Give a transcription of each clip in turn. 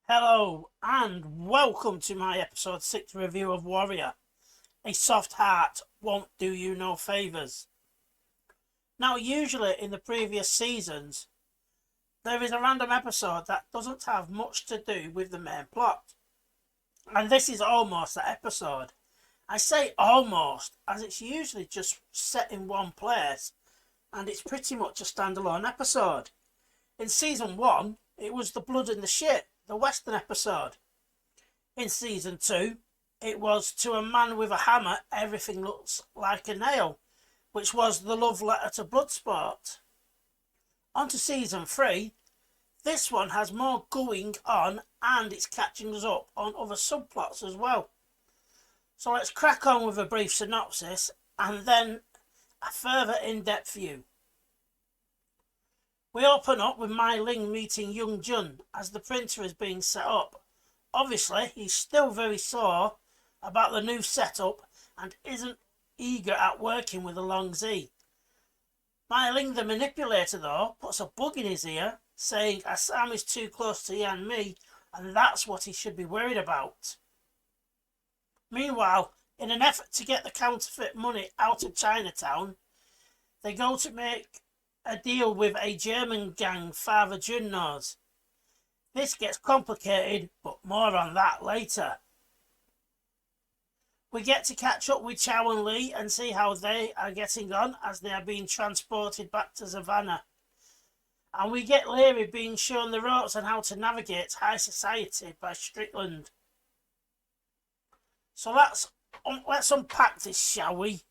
Hello and welcome to my episode 6 review of Warrior. A soft heart won't do you no favours. Now, usually in the previous seasons, there is a random episode that doesn't have much to do with the main plot. And this is almost that episode. I say almost, as it's usually just set in one place, and it's pretty much a standalone episode. In season 1, it was The Blood and the Shit, the Western episode. In season 2, it was To a Man with a Hammer, Everything Looks Like a Nail, which was the love letter to Bloodsport. On to season 3, this one has more going on and it's catching us up on other subplots as well. So let's crack on with a brief synopsis and then a further in-depth view. We open up with Mai Ling meeting Young Jun as the printer is being set up. Obviously, he's still very sore about the new setup and isn't eager at working with the Long Z. Mai Ling, the manipulator, though, puts a bug in his ear, saying Assam is too close to Yan Mi and that's what he should be worried about. Meanwhile, in an effort to get the counterfeit money out of Chinatown, they go to make a deal with a German gang Father Jun knows. This gets complicated, but more on that later. We get to catch up with Chow and Lee and see how they are getting on as they are being transported back to Savannah. And we get Leary being shown the ropes on how to navigate high society by Strickland. So let's unpack this, shall we?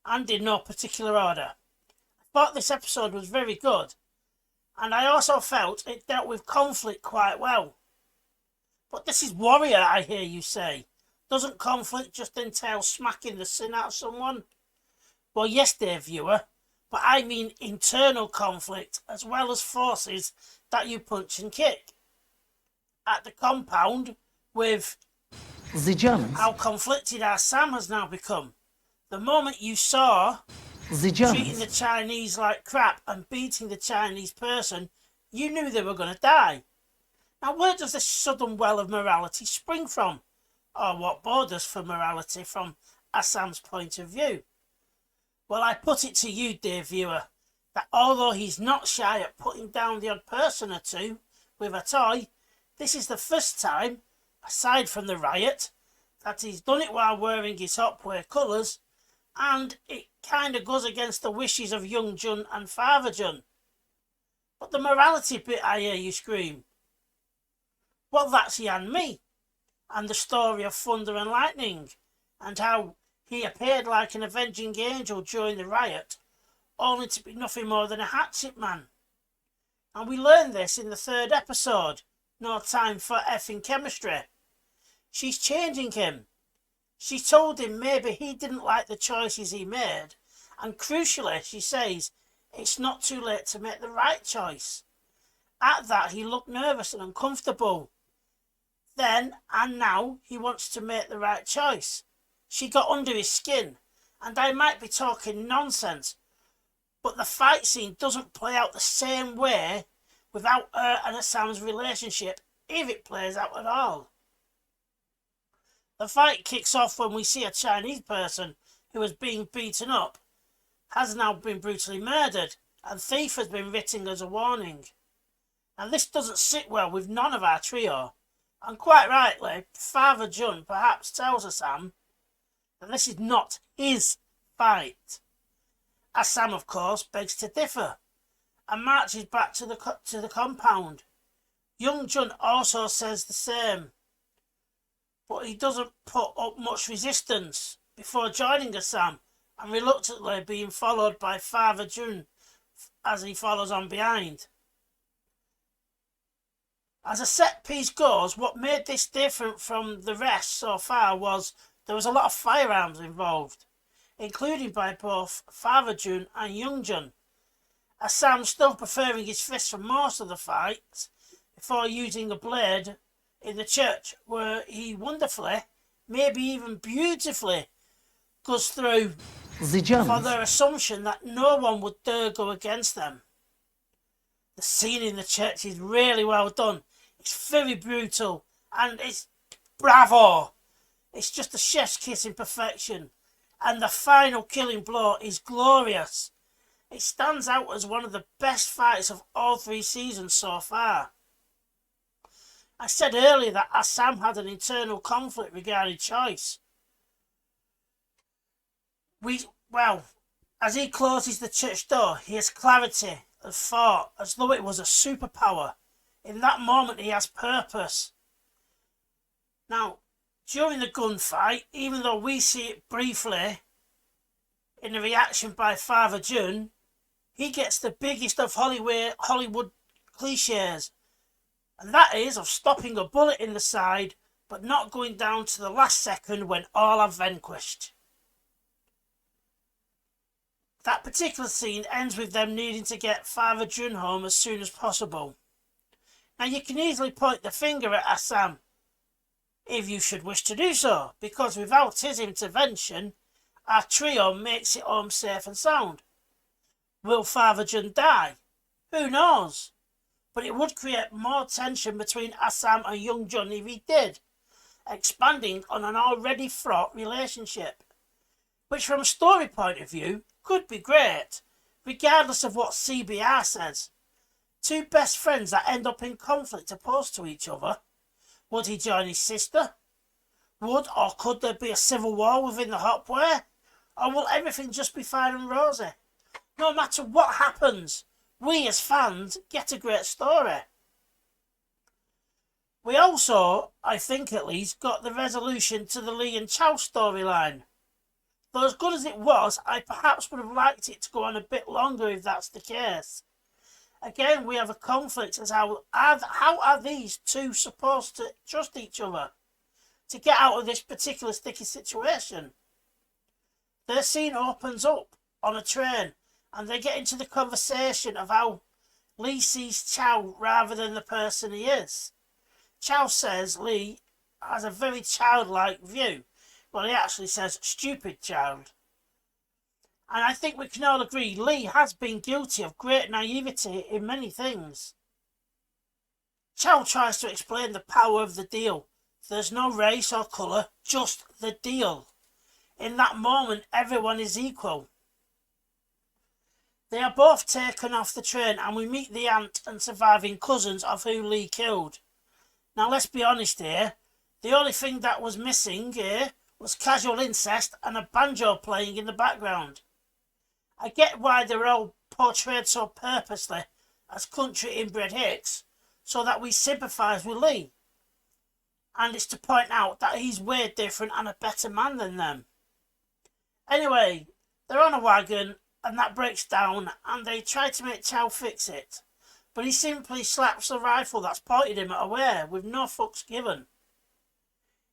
And in no particular order. I thought this episode was very good, and I also felt it dealt with conflict quite well. But this is Warrior, I hear you say. Doesn't conflict just entail smacking the sin out of someone? Well, yes, dear viewer, but I mean internal conflict as well as forces that you punch and kick. At the compound, with the Germans, how conflicted our Sam has now become. The moment you saw the treating Germans, the Chinese like crap and beating the Chinese person, you knew they were going to die. Now, where does this sudden well of morality spring from? Or what borders for morality from Assam's point of view? Well, I put it to you, dear viewer, that although he's not shy at putting down the odd person or two with a toy, this is the first time, aside from the riot, that he's done it while wearing his Hopway colours, and it kind of goes against the wishes of Young Jun and Father Jun. But the morality bit, I hear you scream. Well, that's Yan Mi, and the story of Thunder and Lightning, and how he appeared like an avenging angel during the riot, only to be nothing more than a hatchet man. And we learn this in the 3rd episode, No Time for Effing Chemistry. She's changing him. She told him maybe he didn't like the choices he made, and crucially, she says, it's not too late to make the right choice. At that, he looked nervous and uncomfortable. Then, and now, he wants to make the right choice. She got under his skin, and I might be talking nonsense, but the fight scene doesn't play out the same way without her and Assam's relationship, if it plays out at all. The fight kicks off when we see a Chinese person who was being beaten up has now been brutally murdered, and Thief has been written as a warning. And this doesn't sit well with none of our trio, and quite rightly, Father Jun perhaps tells Assam that this is not his fight. Assam, of course, begs to differ, and marches back to the compound. Young Jun also says the same, but he doesn't put up much resistance before joining Assam and reluctantly being followed by Father Jun as he follows on behind. As a set piece goes, what made this different from the rest so far was there was a lot of firearms involved, including by both Father Jun and Young Jun. Assam still preferring his fist for most of the fight before using a blade in the church, where he wonderfully, maybe even beautifully, goes through the for Germans, their assumption that no one would dare go against them. The scene in the church is really well done. It's very brutal, and it's bravo. It's just a chef's kiss in perfection. And the final killing blow is glorious. It stands out as one of the best fights of all 3 seasons so far. I said earlier that Assam had an internal conflict regarding choice. As he closes the church door, he has clarity of thought, as though it was a superpower. In that moment, he has purpose. Now, during the gunfight, even though we see it briefly in the reaction by Father Jun, he gets the biggest of Hollywood cliches, and that is of stopping a bullet in the side, but not going down to the last second when all are vanquished. That particular scene ends with them needing to get Father Jun home as soon as possible. Now, you can easily point the finger at Assam, if you should wish to do so, because without his intervention, our trio makes it home safe and sound. Will Father Jun die? Who knows? But it would create more tension between Assam and young Jun if he did, expanding on an already fraught relationship, which from a story point of view could be great, regardless of what CBR says. 2 best friends that end up in conflict opposed to each other. Would he join his sister? Would or could there be a civil war within the Hopware? Or will everything just be fine and rosy? No matter what happens, we as fans get a great story. We also, I think at least, got the resolution to the Lee and Chow storyline. Though as good as it was, I perhaps would have liked it to go on a bit longer if that's the case. Again, we have a conflict as how are these 2 supposed to trust each other to get out of this particular sticky situation? Their scene opens up on a train, and they get into the conversation of how Lee sees Chow rather than the person he is. Chow says Lee has a very childlike view. Well, he actually says stupid child. And I think we can all agree Lee has been guilty of great naivety in many things. Chow tries to explain the power of the deal. There's no race or colour, just the deal. In that moment, everyone is equal. They are both taken off the train, and we meet the aunt and surviving cousins of who Lee killed. Now, let's be honest here. The only thing that was missing here was casual incest and a banjo playing in the background. I get why they're all portrayed so purposely as country inbred hicks, so that we sympathise with Lee. And it's to point out that he's way different and a better man than them. Anyway, they're on a wagon, and that breaks down, and they try to make Chow fix it. But he simply slaps the rifle that's pointed him away, with no fucks given.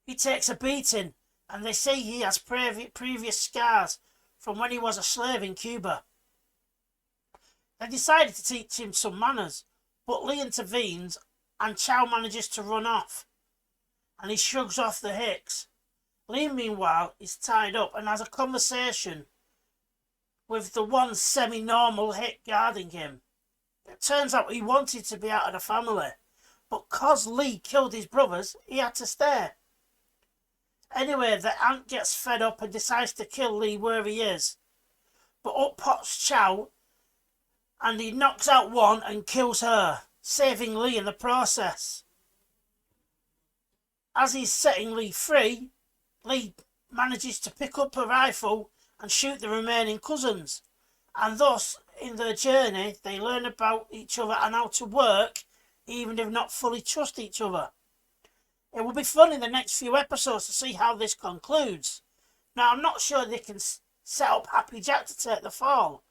He takes a beating, and they say he has previous scars from when he was a slave in Cuba. They decided to teach him some manners, but Lee intervenes, and Chow manages to run off, and he shrugs off the hicks. Lee, meanwhile, is tied up and has a conversation with the one semi-normal hick guarding him. It turns out he wanted to be out of the family, but cause Lee killed his brothers, he had to stay. Anyway, the aunt gets fed up and decides to kill Lee where he is. But up pops Chow, and he knocks out one and kills her, saving Lee in the process. As he's setting Lee free, Lee manages to pick up a rifle and shoot the remaining cousins. And thus, in their journey, they learn about each other and how to work, even if not fully trust each other. It will be fun in the next few episodes to see how this concludes. Now, I'm not sure they can set up Happy Jack to take the fall.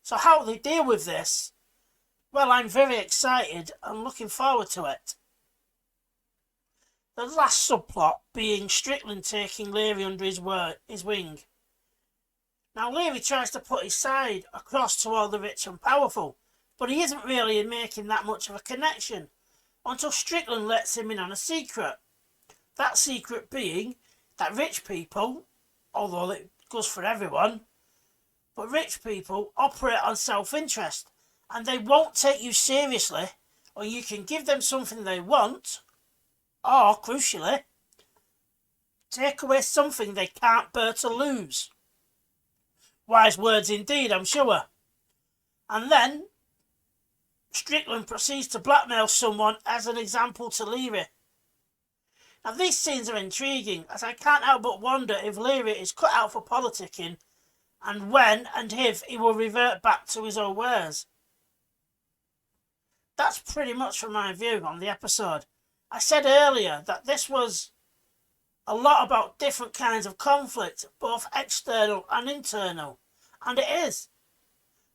So how they deal with this? Well, I'm very excited and looking forward to it. The last subplot being Strickland taking Leary under his wing. Now, Leary tries to put his side across to all the rich and powerful, but he isn't really making that much of a connection until Strickland lets him in on a secret. That secret being that rich people, although it goes for everyone, but rich people operate on self-interest, and they won't take you seriously or you can give them something they want, or, crucially, take away something they can't bear to lose. Wise words indeed, I'm sure. And then Strickland proceeds to blackmail someone as an example to Leary. Now these scenes are intriguing, as I can't help but wonder if Leary is cut out for politicking, and when and if he will revert back to his old ways. That's pretty much from my view on the episode. I said earlier that this was a lot about different kinds of conflict, both external and internal, and it is.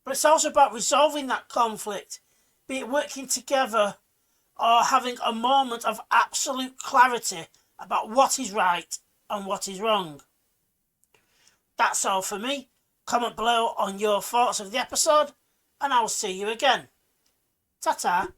But it's also about resolving that conflict, be it working together or having a moment of absolute clarity about what is right and what is wrong. That's all for me. Comment below on your thoughts of the episode, and I will see you again. Ta-ta.